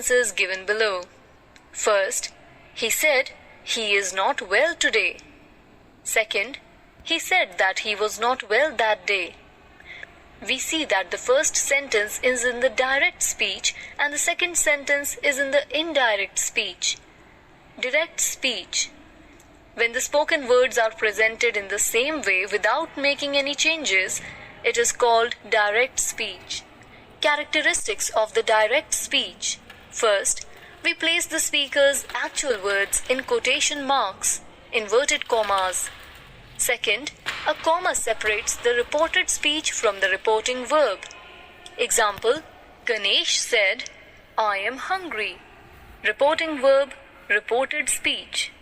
sentences given below. First, he said he is not well today. Second, he said that he was not well that day. We see that the first sentence is in the direct speech and the second sentence is in the indirect speech. Direct speech. When the spoken words are presented in the same way without making any changes, it is called direct speech. Characteristics of the direct speech. First, we place the speaker's actual words in quotation marks, inverted commas. Second, a comma separates the reported speech from the reporting verb. Example, Ganesh said, I am hungry. Reporting verb, reported speech.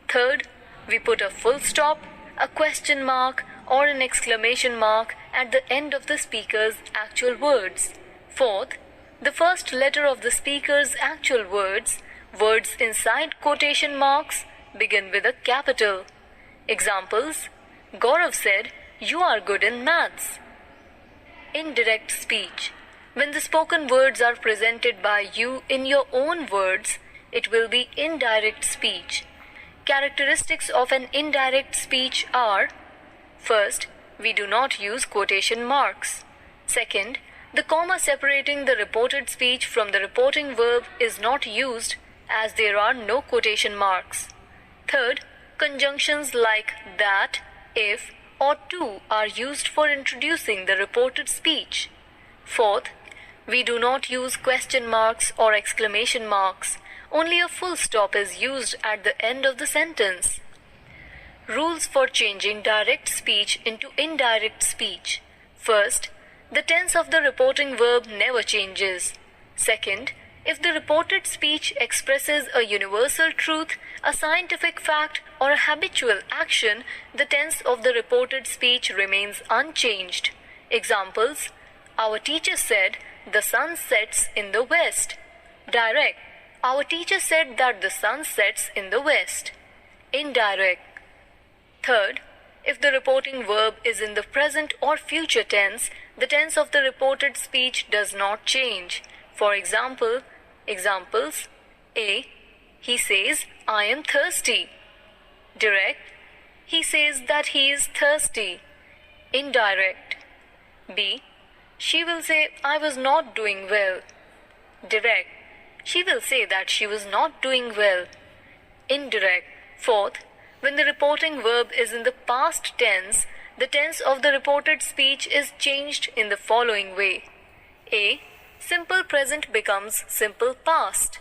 Third, we put a full stop, a question mark, or an exclamation mark at the end of the speaker's actual words. Fourth, the first letter of the speaker's actual words inside quotation marks, begin with a capital. Examples, Gaurav said, you are good in maths. Indirect speech. When the spoken words are presented by you in your own words, it will be indirect speech. Characteristics of an indirect speech are: first, we do not use quotation marks. Second, the comma separating the reported speech from the reporting verb is not used as there are no quotation marks. Third, conjunctions like that, if, or to are used for introducing the reported speech. Fourth, we do not use question marks or exclamation marks. Only a full stop is used at the end of the sentence. Rules for changing direct speech into indirect speech. First, the tense of the reporting verb never changes. Second, if the reported speech expresses a universal truth, a scientific fact, or a habitual action, the tense of the reported speech remains unchanged. Examples, our teacher said, the sun sets in the west. Direct, our teacher said that the sun sets in the west. Indirect. Third, if the reporting verb is in the present or future tense, the tense of the reported speech does not change. For example, examples, A. He says, I am thirsty. Direct, he says that he is thirsty. Indirect. B. She will say, I was not doing well. Direct, she will say that she was not doing well. Indirect. Fourth, when the reporting verb is in the past tense, the tense of the reported speech is changed in the following way. A. Simple present becomes simple past.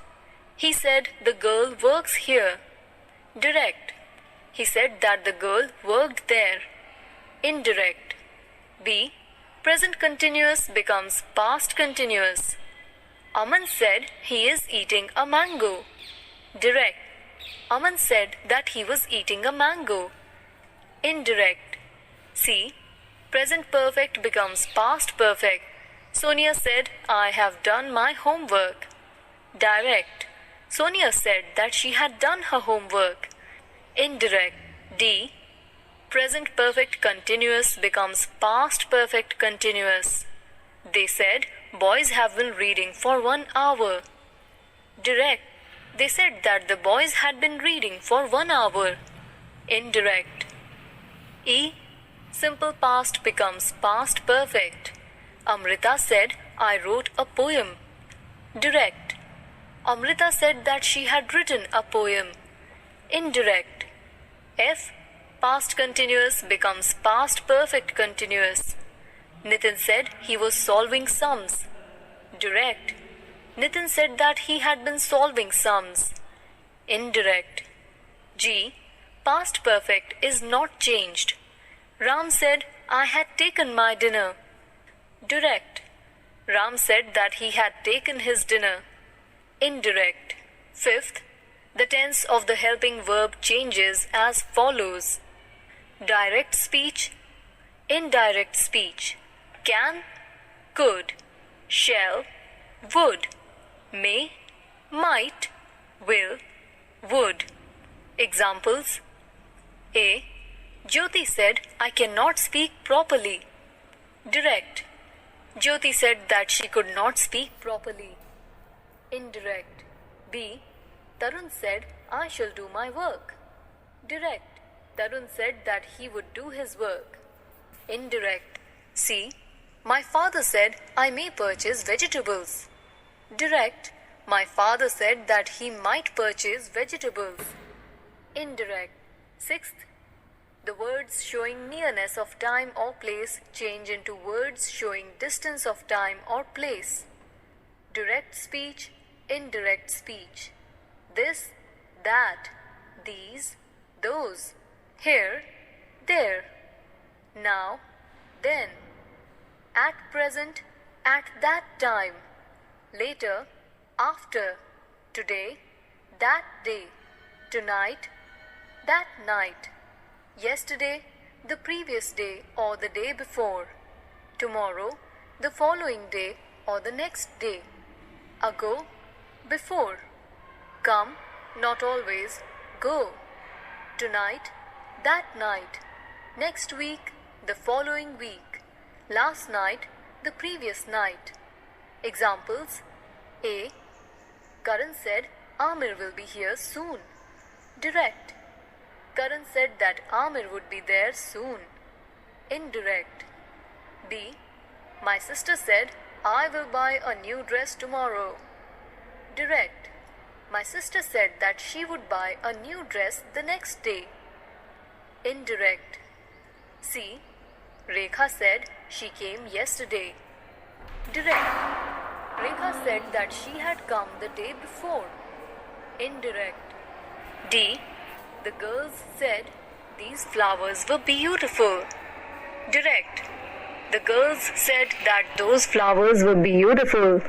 He said the girl works here. Direct. He said that the girl worked there. Indirect. B. Present continuous becomes past continuous. Aman said he is eating a mango. Direct. Aman said that he was eating a mango. Indirect. C. Present perfect becomes past perfect. Sonia said, I have done my homework. Direct. Sonia said that she had done her homework. Indirect. D. Present perfect continuous becomes past perfect continuous. They said, boys have been reading for 1 hour. Direct. They said that the boys had been reading for 1 hour. Indirect. E. Simple past becomes past perfect. Amrita said, I wrote a poem. Direct. Amrita said that she had written a poem. Indirect. F. Past continuous becomes past perfect continuous. Nitin said he was solving sums. Direct. Nitin said that he had been solving sums. Indirect. G. Past perfect is not changed. Ram said, I had taken my dinner. Direct. Ram said that he had taken his dinner. Indirect. Fifth, the tense of the helping verb changes as follows. Direct speech, indirect speech. Can, could, shall, would, may, might, will, would. Examples. A. Jyoti said, I cannot speak properly. Direct. Jyoti said that she could not speak properly. Indirect. B. Tarun said, I shall do my work. Direct. Tarun said that he would do his work. Indirect. C. My father said I may purchase vegetables. Direct. My father said that he might purchase vegetables. Indirect. Sixth. The words showing nearness of time or place change into words showing distance of time or place. Direct speech, indirect speech. This, that, these, those. Here, there. Now, then. At present, at that time. Later, after. Today, that day. Tonight, that night. Yesterday, the previous day or the day before. Tomorrow, the following day or the next day. Ago, before. Come, not always, go. Tonight, that night. Next week, the following week. Last night, the previous night. Examples. A. Karan said Amir will be here soon. Direct. Karan said that Amir would be there soon. Indirect. B. My sister said I will buy a new dress tomorrow. Direct. My sister said that she would buy a new dress the next day. Indirect. C. Rekha said she came yesterday. Direct. Rekha said that she had come the day before. Indirect. D. The girls said these flowers were beautiful. Direct. The girls said that those flowers were beautiful.